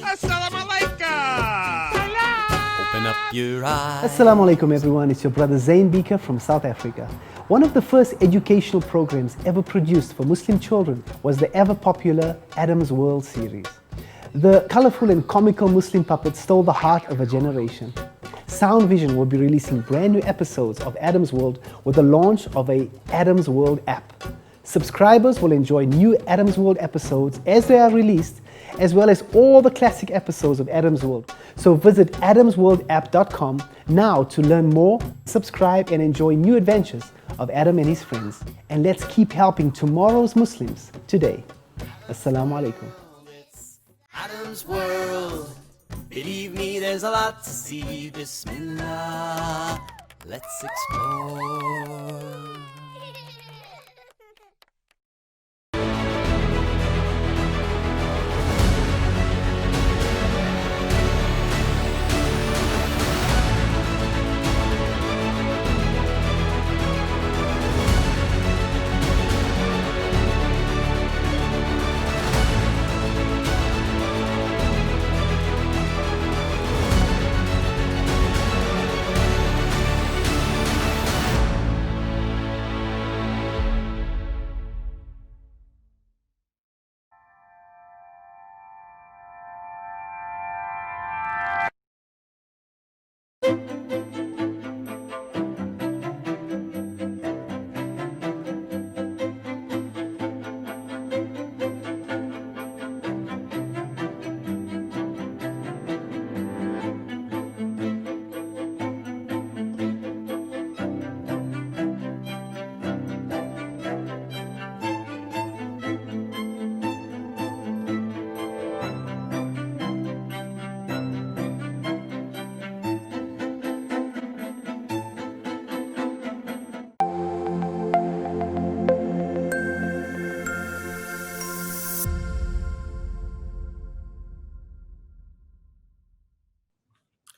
Assalamu alaikum. Open up your eyes. Assalamu alaikum everyone, it's your brother Zain Bika from South Africa. One of the first educational programs ever produced for Muslim children was the ever popular Adam's World series. The colorful and comical Muslim puppets stole the heart of a generation. Sound Vision will be releasing brand new episodes of Adam's World with the launch of a Adam's World app. Subscribers will enjoy new Adam's World episodes as they are released, as well as all the classic episodes of Adam's World. So visit adamsworldapp.com now to learn more, subscribe and enjoy new adventures of Adam and his friends. And let's keep helping tomorrow's Muslims today. Assalamu alaikum. Adam's World. Believe me, there's a lot to see. Bismillah. Let's explore.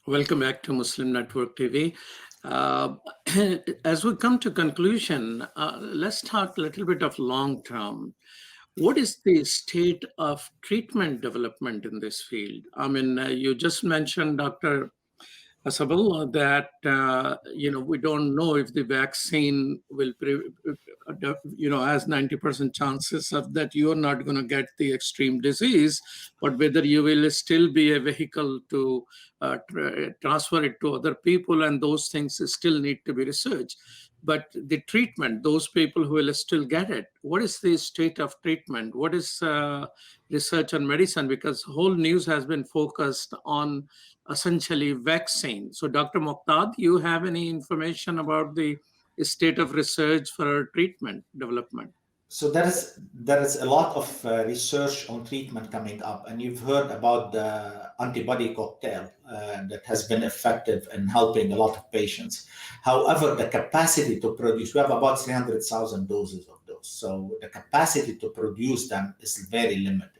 Welcome back to Muslim Network TV. As we come to conclusion, let's talk a little bit of long term. What is the state of treatment development in this field? I mean, you just mentioned, Dr. Hassaballa, that we don't know if the vaccine will, has 90% chances of that you're not going to get the extreme disease, but whether you will still be a vehicle to transfer it to other people, and those things still need to be researched. But the treatment, those people who will still get it, what is the state of treatment? What is research on medicine? Because whole news has been focused on essentially vaccine. So Dr. Mokdad, you have any information about the state of research for treatment development? So there is a lot of research on treatment coming up, and you've heard about the antibody cocktail that has been effective in helping a lot of patients. However, the capacity to produce, we have about 300,000 doses of those. So the capacity to produce them is very limited.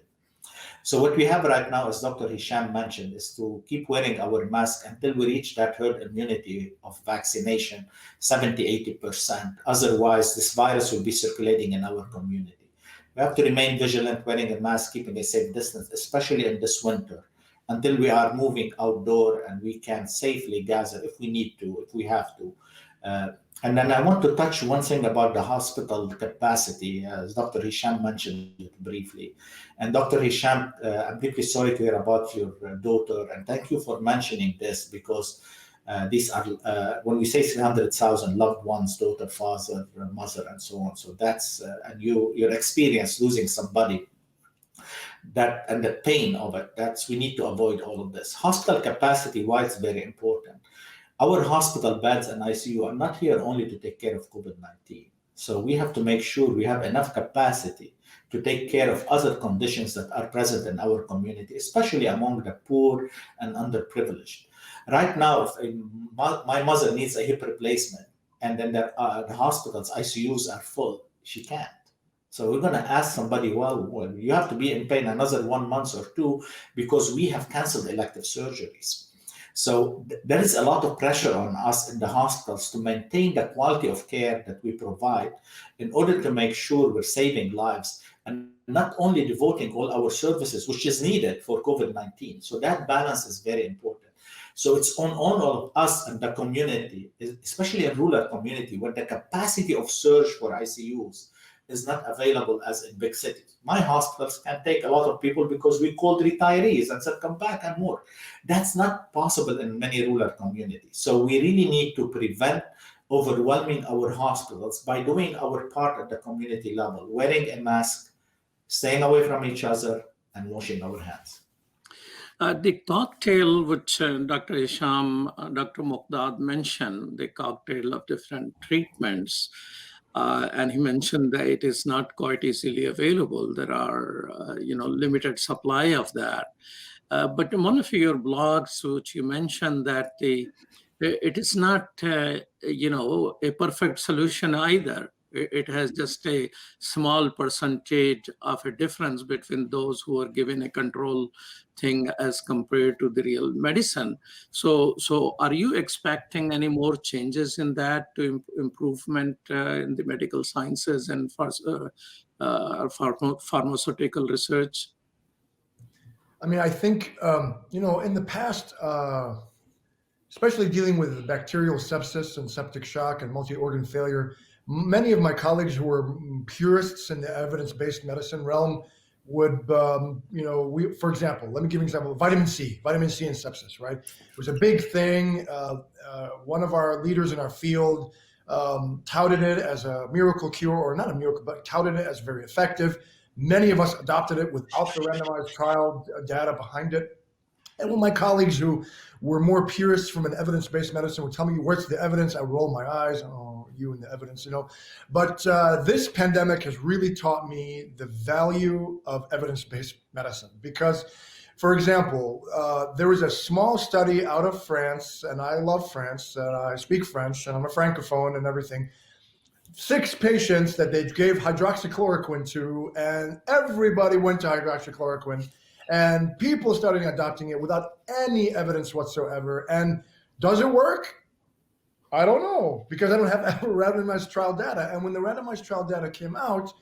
So what we have right now, as Dr. Hesham mentioned, is to keep wearing our mask until we reach that herd immunity of vaccination, 70-80%. Otherwise, this virus will be circulating in our community. We have to remain vigilant, wearing a mask, keeping a safe distance, especially in this winter, until we are moving outdoor and we can safely gather if we need to, if we have to. And then I want to touch one thing about the hospital capacity, as Dr. Hesham mentioned it briefly. And Dr. Hesham, I'm deeply sorry to hear about your daughter, and thank you for mentioning this, because these are, when we say 300,000 loved ones, daughter, father, mother, and so on. So that's, and your experience losing somebody, that and the pain of it, we need to avoid all of this. Hospital capacity, why it's very important. Our hospital beds and ICU are not here only to take care of COVID-19. So we have to make sure we have enough capacity to take care of other conditions that are present in our community, especially among the poor and underprivileged. Right now, if my mother needs a hip replacement, and then the hospitals, ICUs are full, she can't. So we're going to ask somebody, well, you have to be in pain another 1 month or two because we have canceled elective surgeries. So there is a lot of pressure on us in the hospitals to maintain the quality of care that we provide in order to make sure we're saving lives and not only devoting all our services, which is needed for COVID-19. So that balance is very important. So it's on all of us and the community, especially in rural community, where the capacity of surge for ICUs is not available as in big cities. My hospitals can take a lot of people because we called retirees and said, come back and more. That's not possible in many rural communities. So we really need to prevent overwhelming our hospitals by doing our part at the community level, wearing a mask, staying away from each other, and washing our hands. The cocktail which Dr. Hesham, Dr. Mokdad mentioned, the cocktail of different treatments, and he mentioned that it is not quite easily available. There are, limited supply of that. But in one of your blogs, which you mentioned that it is not, a perfect solution either. It has just a small percentage of a difference between those who are given a control thing as compared to the real medicine. So are you expecting any more changes in that to improvement in the medical sciences and pharmaceutical research? I mean, I think, in the past, especially dealing with bacterial sepsis and septic shock and multi-organ failure, many of my colleagues who were purists in the evidence-based medicine realm would, for example, let me give an example, vitamin C and sepsis, right? It was a big thing. One of our leaders in our field touted it as a miracle cure, or not a miracle, but touted it as very effective. Many of us adopted it without the randomized trial data behind it. And when my colleagues who were more purists from an evidence-based medicine would tell me, where's the evidence? I would roll my eyes. Oh, you and the evidence, But this pandemic has really taught me the value of evidence-based medicine. Because, for example, there was a small study out of France, and I love France, and I speak French, and I'm a francophone and everything. 6 patients that they gave hydroxychloroquine to, and everybody went to hydroxychloroquine. And people started adopting it without any evidence whatsoever. And does it work? I don't know, because I don't have randomized trial data. And when the randomized trial data came out,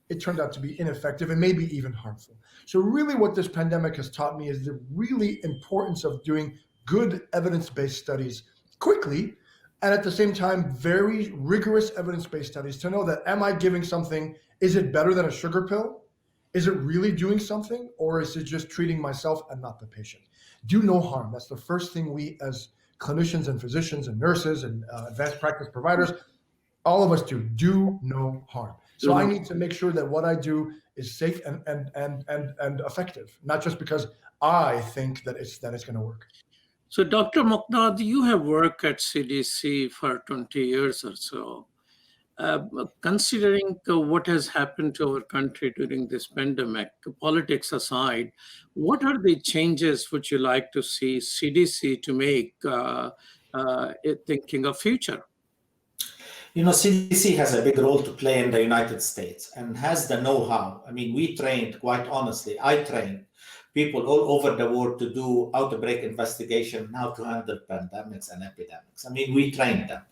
it turned out to be ineffective and maybe even harmful. So really what this pandemic has taught me is the really importance of doing good evidence-based studies quickly, and at the same time, very rigorous evidence-based studies to know that, am I giving something, is it better than a sugar pill? Is it really doing something, or is it just treating myself and not the patient? Do no harm. That's the first thing we as clinicians and physicians and nurses and advanced practice providers, all of us do no harm. So I need to make sure that what I do is safe and effective, not just because I think that it's going to work. So Dr. Mokdad, you have worked at CDC for 20 years or so. Considering what has happened to our country during this pandemic, politics aside, what are the changes which you like to see CDC to make thinking of future? CDC has a big role to play in the United States and has the know-how. I mean, we trained, quite honestly, I trained people all over the world to do outbreak investigation and how to handle pandemics and epidemics. I mean, we trained them.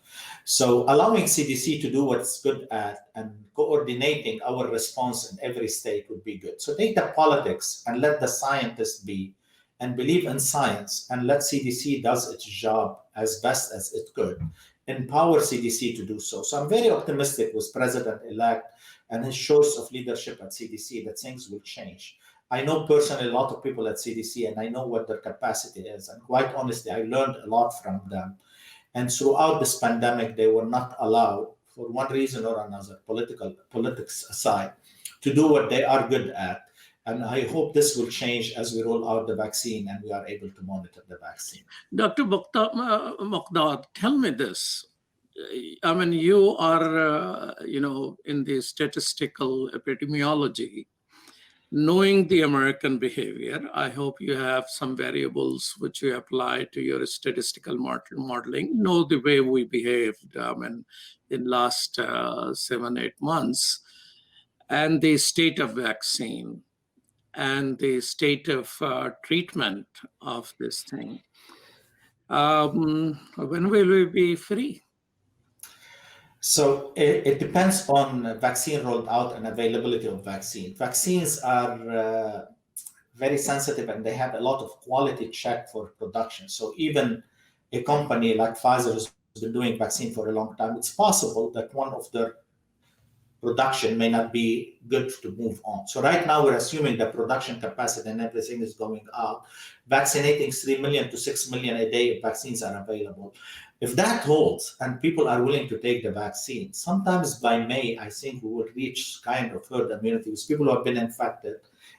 So allowing CDC to do what it's good at and coordinating our response in every state would be good. So take the politics and let the scientists be, and believe in science, and let CDC does its job as best as it could. Empower CDC to do so. So I'm very optimistic with President-elect and his choice of leadership at CDC that things will change. I know personally a lot of people at CDC, and I know what their capacity is. And quite honestly, I learned a lot from them. And throughout this pandemic, they were not allowed, for one reason or another, politics aside, to do what they are good at. And I hope this will change as we roll out the vaccine and we are able to monitor the vaccine. Dr. Mokdad, tell me this. I mean, you are, in the statistical epidemiology. knowing the American behavior, I hope you have some variables which you apply to your statistical modeling, know the way we behaved in last 7-8 months, and the state of vaccine and the state of treatment of this thing. When will we be free? So it depends on vaccine rolled out and availability of vaccine. Vaccines are very sensitive and they have a lot of quality check for production. So even a company like Pfizer has been doing vaccine for a long time, it's possible that one of their production may not be good to move on. So right now we're assuming the production capacity and everything is going up. Vaccinating 3 million to 6 million a day of vaccines are available. If that holds and people are willing to take the vaccine, sometimes by May, I think we will reach kind of herd immunity with people who have been infected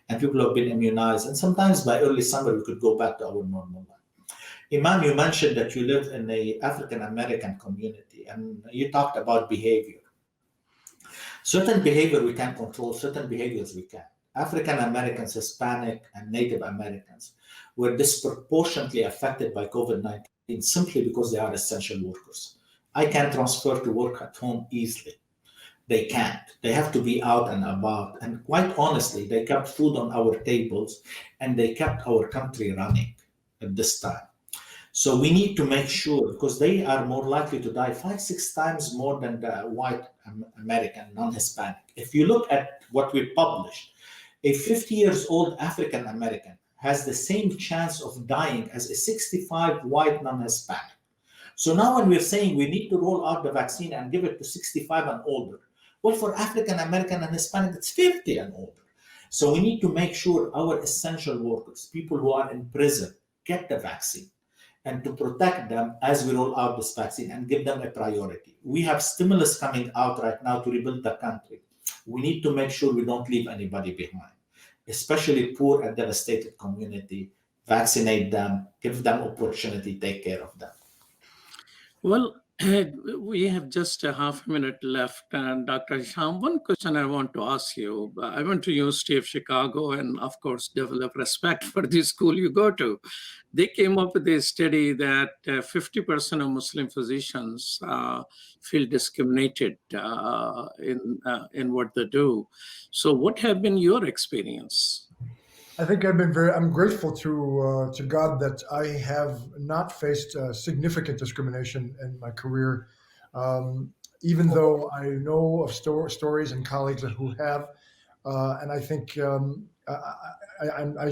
and people who have been immunized. And sometimes by early summer, we could go back to our normal life. Imam, you mentioned that you live in a African-American community and you talked about behavior. Certain behavior we can control, certain behaviors we can't. African Americans, Hispanic, and Native Americans were disproportionately affected by COVID-19 simply because they are essential workers. I can transfer to work at home easily. They can't. They have to be out and about. And quite honestly, they kept food on our tables and they kept our country running at this time. So we need to make sure, because they are more likely to die 5-6 times more than the white American, non-Hispanic. If you look at what we published, a 50 years old African American has the same chance of dying as a 65 white non-Hispanic. So now when we're saying we need to roll out the vaccine and give it to 65 and older, well, for African American and Hispanic, it's 50 and older. So we need to make sure our essential workers, people who are in prison, get the vaccine, and to protect them as we roll out this vaccine and give them a priority. We have stimulus coming out right now to rebuild the country. We need to make sure we don't leave anybody behind, especially poor and devastated community. Vaccinate them, give them opportunity, take care of them. Well, we have just a half a minute left. And Dr. Hesham, one question I want to ask you. I went to University of Chicago and of course develop respect for the school you go to. They came up with a study that 50% of Muslim physicians feel discriminated in what they do. So what have been your experience? I think I'm grateful to God that I have not faced significant discrimination in my career, even though I know of stories and colleagues who have, and I think I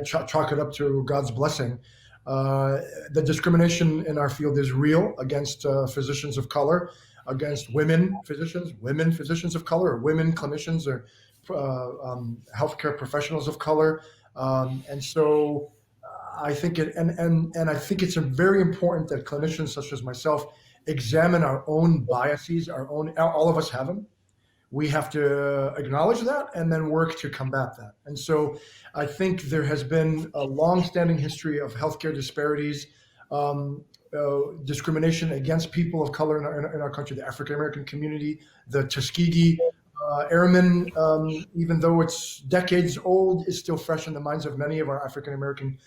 chalk it up to God's blessing. The discrimination in our field is real against physicians of color, against women physicians of color, or women clinicians, or healthcare professionals of color, and so I think I think it's very important that clinicians such as myself examine our own biases. All of us have them. We have to acknowledge that and then work to combat that. And so I think there has been a long-standing history of healthcare disparities, discrimination against people of color in our country, the African American community, the Tuskegee Airmen, even though it's decades old, is still fresh in the minds of many of our African American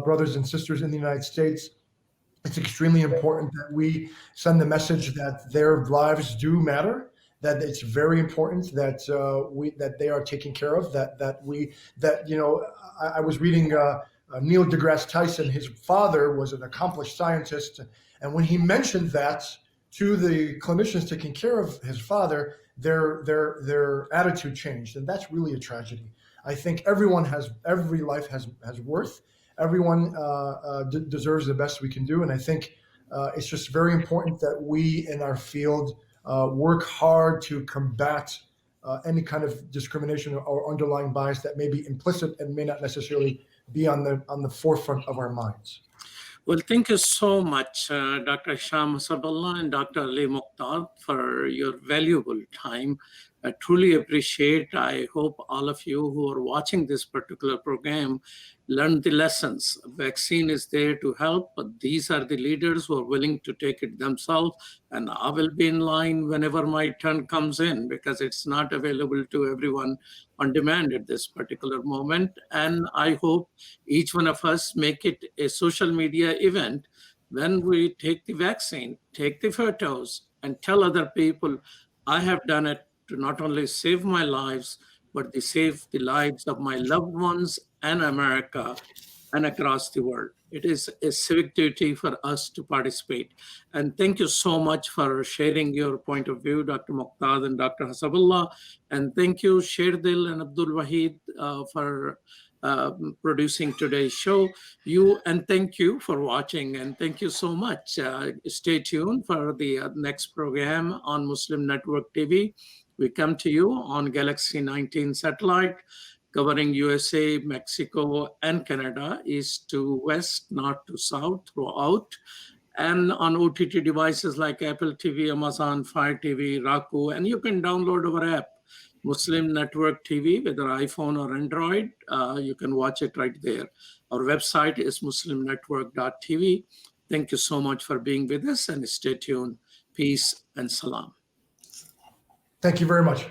brothers and sisters in the United States. It's extremely important that we send the message that their lives do matter, that it's very important that that they are taken care of. I was reading Neil deGrasse Tyson. His father was an accomplished scientist, and when he mentioned that to the clinicians taking care of his father, their attitude changed, and that's really a tragedy. I think every life has worth. Everyone deserves the best we can do, and I think it's just very important that we in our field work hard to combat any kind of discrimination or underlying bias that may be implicit and may not necessarily be on the forefront of our minds. Well, thank you so much, Dr. Hesham Hassaballa and Dr. Ali Mokdad, for your valuable time I truly appreciate. I hope all of you who are watching this particular program learn the lessons. Vaccine is there to help, but these are the leaders who are willing to take it themselves. And I will be in line whenever my turn comes in, because it's not available to everyone on demand at this particular moment. And I hope each one of us make it a social media event when we take the vaccine, take the photos, and tell other people, I have done it to not only save my lives, but to save the lives of my loved ones and America and across the world. It is a civic duty for us to participate. And thank you so much for sharing your point of view, Dr. Mokdad and Dr. Hassaballa. And thank you, Sherdil and Abdul Wahid, for producing today's show. And thank you for watching, and thank you so much. Stay tuned for the next program on Muslim Network TV. We come to you on Galaxy 19 satellite, covering USA, Mexico, and Canada, east to west, north to south, throughout, and on OTT devices like Apple TV, Amazon Fire TV, Roku, and you can download our app, Muslim Network TV, whether iPhone or Android. You can watch it right there. Our website is muslimnetwork.tv. Thank you so much for being with us, and stay tuned. Peace and salam. Thank you very much.